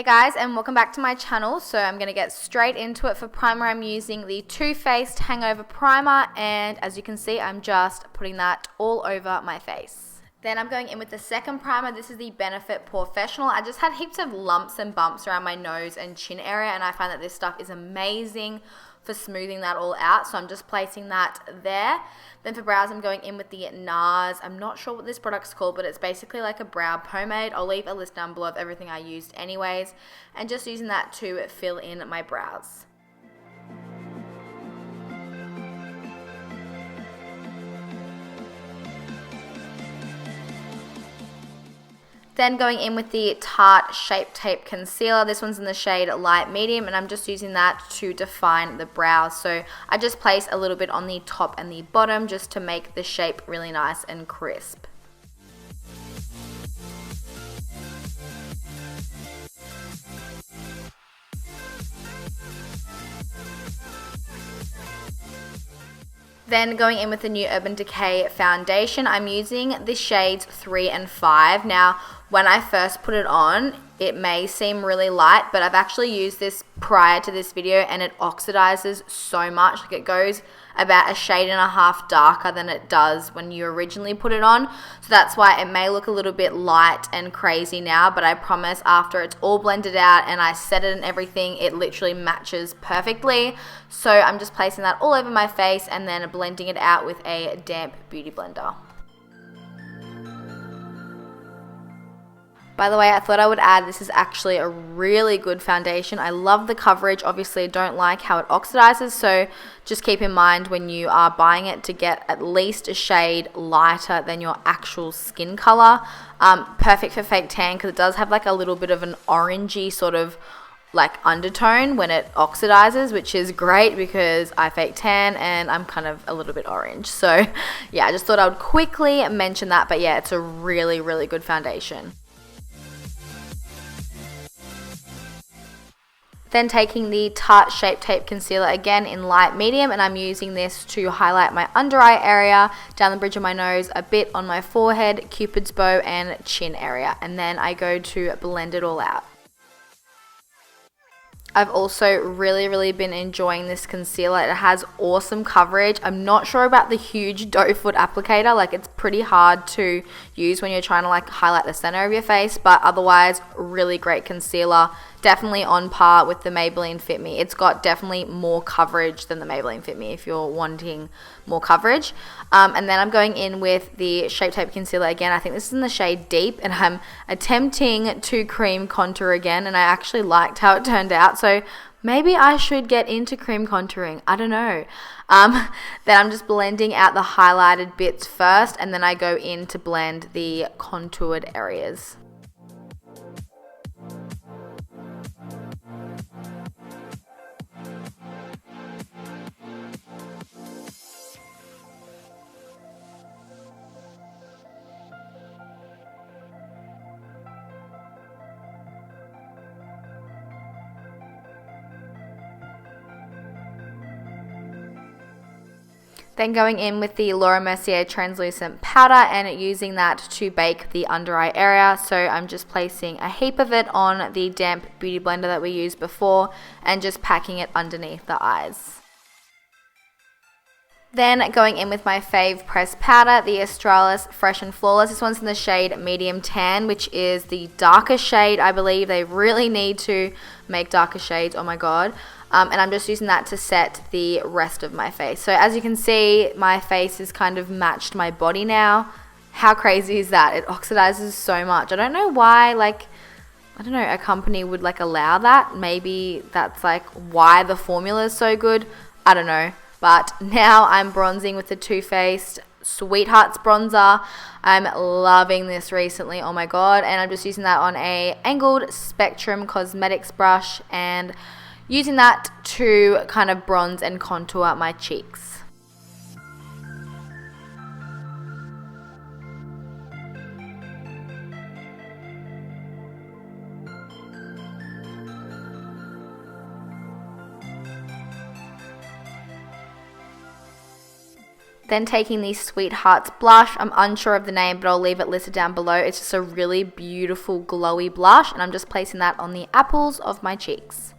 Guys, and welcome back to my channel. So I'm going to get straight into it. For primer, I'm using the Too Faced Hangover Primer, and as you can see, I'm just putting that all over my face. Then I'm going in with the second primer. This is the Benefit Professional. I just had heaps of lumps and bumps around my nose and chin area, and I find that this stuff is amazing for smoothing that all out. So I'm just placing that there. Then for brows, I'm going in with the Nars. I'm not sure what this product's called, but it's basically like a brow pomade. I'll leave a list down below of everything I used anyways, and just using that to fill in my brows. Then going in with the Tarte Shape Tape Concealer. This one's in the shade Light Medium, and I'm just using that to define the brows. So I just place a little bit on the top and the bottom just to make the shape really nice and crisp. Then going in with the new Urban Decay foundation, I'm using the shades 3 and 5. Now, when I first put it on, it may seem really light, but I've actually used this prior to this video and it oxidizes so much. Like, it goes about a shade and a half darker than it does when you originally put it on. So that's why it may look a little bit light and crazy now, but I promise after it's all blended out and I set it and everything, it literally matches perfectly. So I'm just placing that all over my face and then blending it out with a damp beauty blender. By the way, I thought I would add, this is actually a really good foundation. I love the coverage. Obviously, I don't like how it oxidizes, so just keep in mind when you are buying it to get at least a shade lighter than your actual skin color. Perfect for fake tan because it does have like a little bit of an orangey sort of like undertone when it oxidizes, which is great because I fake tan and I'm kind of a little bit orange. So yeah, I just thought I would quickly mention that, but yeah, it's a really, really good foundation. Then taking the Tarte Shape Tape Concealer again in light medium, and I'm using this to highlight my under eye area, down the bridge of my nose, a bit on my forehead, cupid's bow and chin area, and then I go to blend it all out. I've also really been enjoying this concealer. It has awesome coverage. I'm not sure about the huge doe foot applicator. Like, it's pretty hard to use when you're trying to like highlight the center of your face, but otherwise really great concealer. Definitely on par with the Maybelline Fit Me. It's got definitely more coverage than the Maybelline Fit Me if you're wanting more coverage. And then I'm going in with the Shape Tape Concealer again. I think this is in the shade Deep, and I'm attempting to cream contour again, and I actually liked how it turned out. So maybe I should get into cream contouring. I don't know. Then I'm just blending out the highlighted bits first, and then I go in to blend the contoured areas. Then going in with the Laura Mercier translucent powder and using that to bake the under eye area. So I'm just placing a heap of it on the damp beauty blender that we used before and just packing it underneath the eyes. Then going in with my fave pressed powder, the Australis Fresh and Flawless. This one's in the shade Medium Tan, which is the darker shade, I believe. They really need to make darker shades, oh my god. And I'm just using that to set the rest of my face. So as you can see, my face is kind of matched my body now. How crazy is that? It oxidizes so much. I don't know why, like, I don't know, a company would like allow that. Maybe that's like why the formula is so good. I don't know. But now I'm bronzing with the Too Faced Sweethearts bronzer. I'm loving this recently, oh my god. And I'm just using that on a angled Spectrum Cosmetics brush and using that to kind of bronze and contour my cheeks. Then taking the Sweethearts blush. I'm unsure of the name, but I'll leave it listed down below. It's just a really beautiful glowy blush, and I'm just placing that on the apples of my cheeks.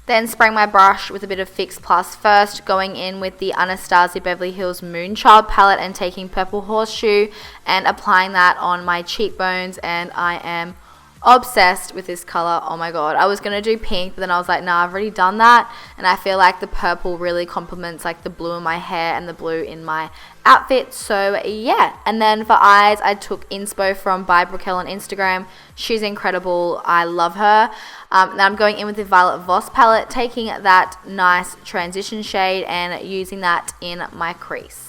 Then spraying my brush with a bit of Fix Plus first, going in with the Anastasia Beverly Hills Moonchild palette and taking Purple Horseshoe and applying that on my cheekbones, and I am obsessed with this color. Oh my god, I was gonna do pink, but then I was like, nah, I've already done that, and I feel like the purple really complements like the blue in my hair and the blue in my outfit. So yeah. And then for eyes, I took inspo from By Brickell on Instagram. She's incredible, I love her. Then I'm going in with the Violet Voss palette, taking that nice transition shade and using that in my crease.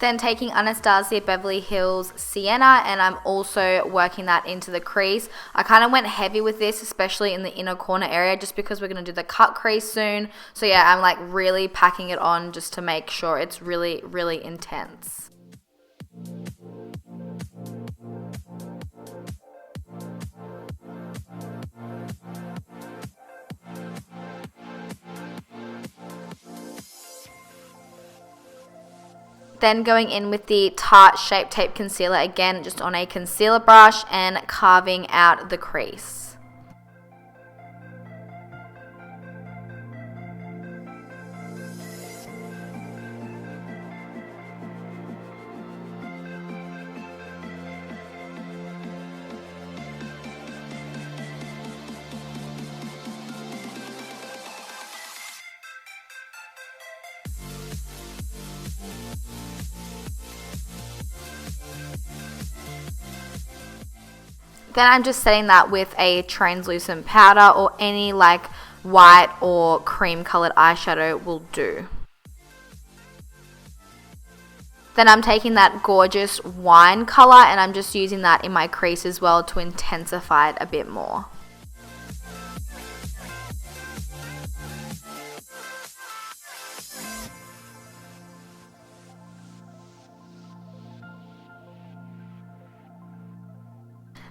Then taking Anastasia Beverly Hills Sienna, and I'm also working that into the crease. I kind of went heavy with this, especially in the inner corner area, just because we're going to do the cut crease soon. So yeah, I'm like really packing it on just to make sure it's really, really intense. Then going in with the Tarte Shape Tape Concealer, again just on a concealer brush and carving out the crease. Then I'm just setting that with a translucent powder, or any like white or cream colored eyeshadow will do. Then I'm taking that gorgeous wine color and I'm just using that in my crease as well to intensify it a bit more.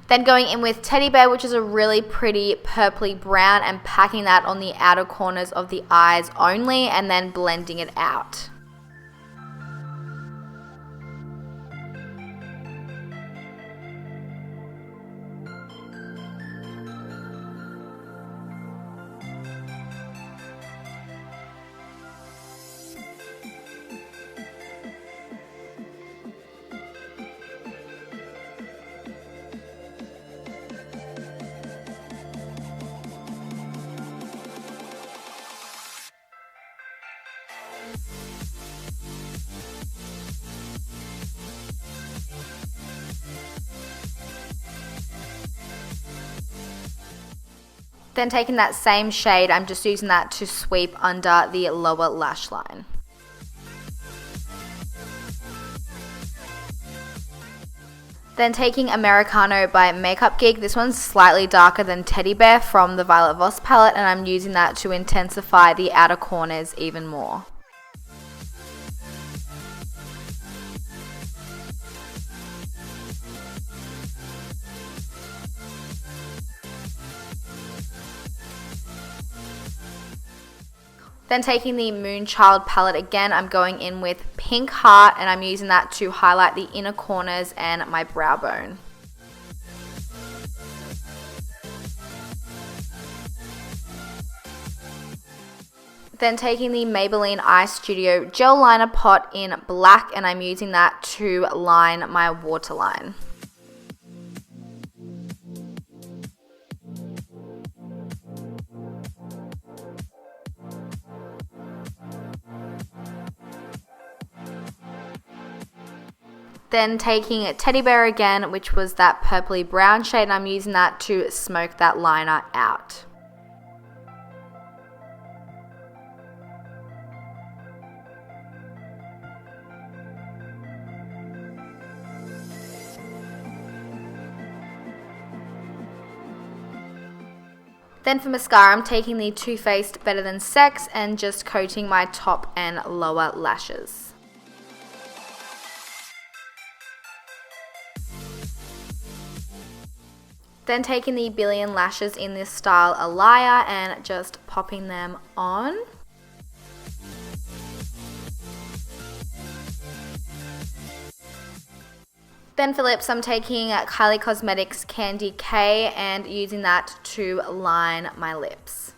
Then going in with Teddy Bear, which is a really pretty purpley brown, and packing that on the outer corners of the eyes only, and then blending it out. Then taking that same shade, I'm just using that to sweep under the lower lash line. Then taking Americano by Makeup Geek, this one's slightly darker than Teddy Bear from the Violet Voss palette, and I'm using that to intensify the outer corners even more. Then taking the Moonchild palette again, I'm going in with Pink Heart, and I'm using that to highlight the inner corners and my brow bone. Then taking the Maybelline Eye Studio Gel Liner Pot in black, and I'm using that to line my waterline. Then taking Teddy Bear again, which was that purpley brown shade, and I'm using that to smoke that liner out. Then for mascara, I'm taking the Too Faced Better Than Sex and just coating my top and lower lashes. Then taking the Billion Lashes in this style Alaya and just popping them on. Then for lips, I'm taking Kylie Cosmetics Candy K and using that to line my lips.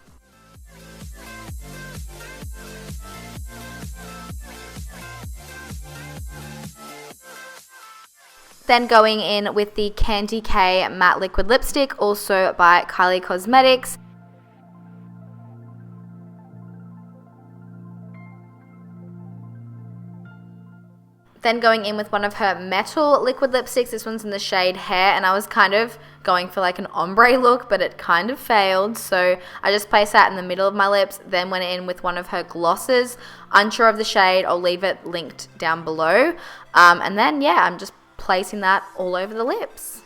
Then going in with the Candy K Matte Liquid Lipstick, also by Kylie Cosmetics. Then going in with one of her metal liquid lipsticks. This one's in the shade Hair, and I was kind of going for like an ombre look, but it kind of failed. So I just placed that in the middle of my lips, then went in with one of her glosses. Unsure of the shade, I'll leave it linked down below. And then, yeah, I'm just placing that all over the lips.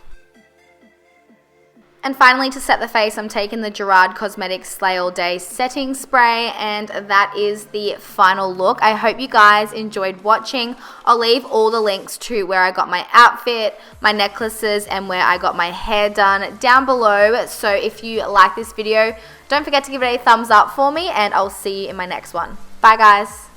And finally, to set the face, I'm taking the Gerard Cosmetics Slay All Day Setting Spray, and that is the final look. I hope you guys enjoyed watching. I'll leave all the links to where I got my outfit, my necklaces, and where I got my hair done down below. So if you like this video, don't forget to give it a thumbs up for me, and I'll see you in my next one. Bye, guys.